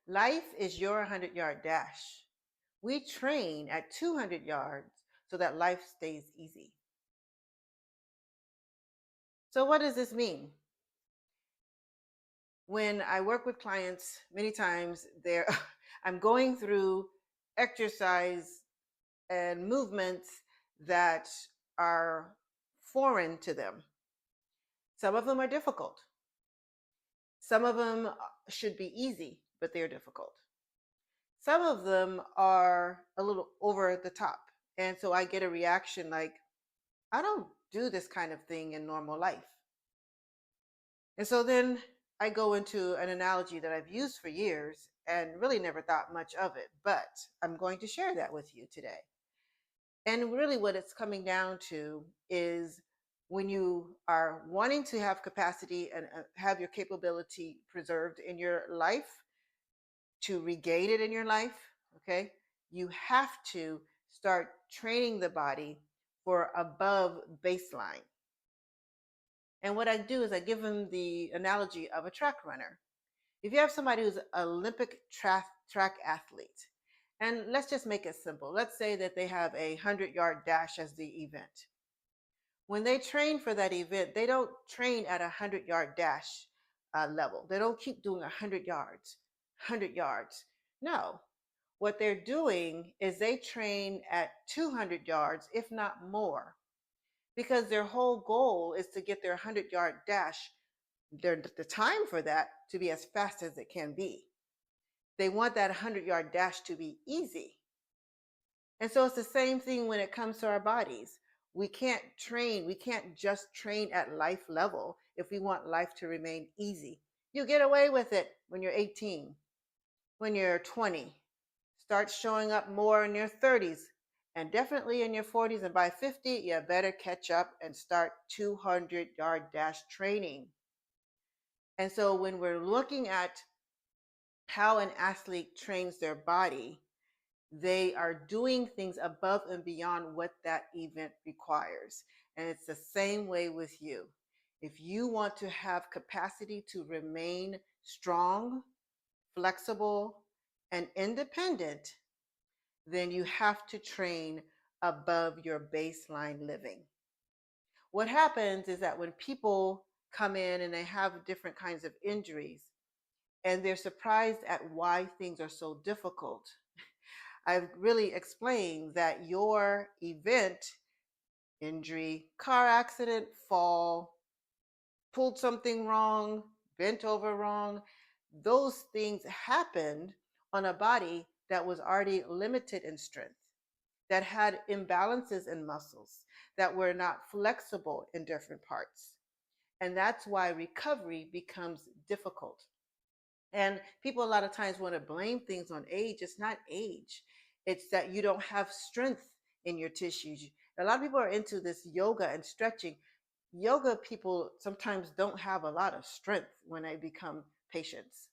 Life is your 100-yard dash. We train at 200 yards so that life stays easy. So, what does this mean? When I work with clients, many times I'm going through exercise and movements that are foreign to them. Some of them are difficult. Some of them should be easy, but they're difficult. Some of them are a little over the top. And so I get a reaction like, I don't do this kind of thing in normal life. And so then I go into an analogy that I've used for years and really never thought much of it, but I'm going to share that with you today. And really, what it's coming down to is when you are wanting to have capacity and have your capability preserved in your life, to regain it in your life, okay, you have to start training the body for above baseline. And what I do is I give them the analogy of a track runner. If you have somebody who's an Olympic track athlete, and let's just make it simple. Let's say that they have a 100-yard dash as the event. When they train for that event, they don't train at a 100-yard dash level. They don't keep doing 100 yards, 100 yards. No. What they're doing is they train at 200 yards, if not more, because their whole goal is to get their 100-yard dash, the time for that to be as fast as it can be. They want that 100-yard dash to be easy. And so it's the same thing when it comes to our bodies. We can't just train at life level if we want life to remain easy. You get away with it when you're 18, when you're 20. Start showing up more in your 30s and definitely in your 40s. And by 50, you better catch up and start 200-yard dash training. And so when we're looking at how an athlete trains their body, they are doing things above and beyond what that event requires. And it's the same way with you. If you want to have capacity to remain strong, flexible, and independent, then you have to train above your baseline living. What happens is that when people come in and they have different kinds of injuries and they're surprised at why things are so difficult, I've really explained that your event, injury, car accident, fall, pulled something wrong, bent over wrong, those things happened on a body that was already limited in strength, that had imbalances in muscles, that were not flexible in different parts. And that's why recovery becomes difficult. And people a lot of times want to blame things on age. It's not age. It's that you don't have strength in your tissues. A lot of people are into this yoga and stretching. Yoga people sometimes don't have a lot of strength when they become patients.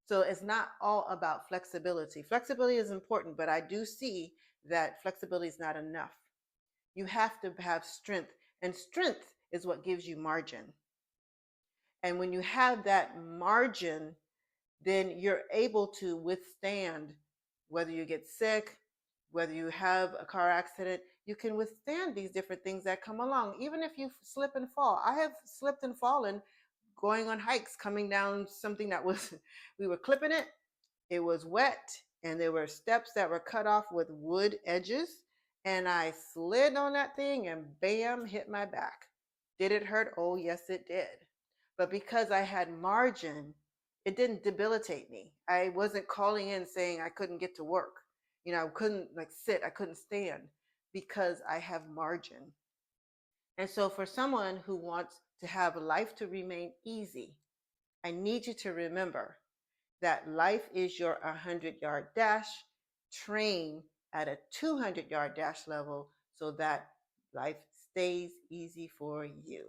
So it's not all about flexibility. Flexibility is important, but I do see that flexibility is not enough. You have to have strength, and strength is what gives you margin. And when you have that margin, then you're able to withstand whether you get sick, whether you have a car accident, you can withstand these different things that come along, even if you slip and fall. I have slipped and fallen going on hikes, coming down something that was, we were clipping it, it was wet, and there were steps that were cut off with wood edges, and I slid on that thing and bam, hit my back. Did it hurt? Oh, yes, it did. But because I had margin, it didn't debilitate me. I wasn't calling in saying I couldn't get to work. I couldn't sit, I couldn't stand because I have margin. And so for someone who wants to have life to remain easy, I need you to remember that life is your 100-yard dash. Train at a 200-yard dash level so that life stays easy for you.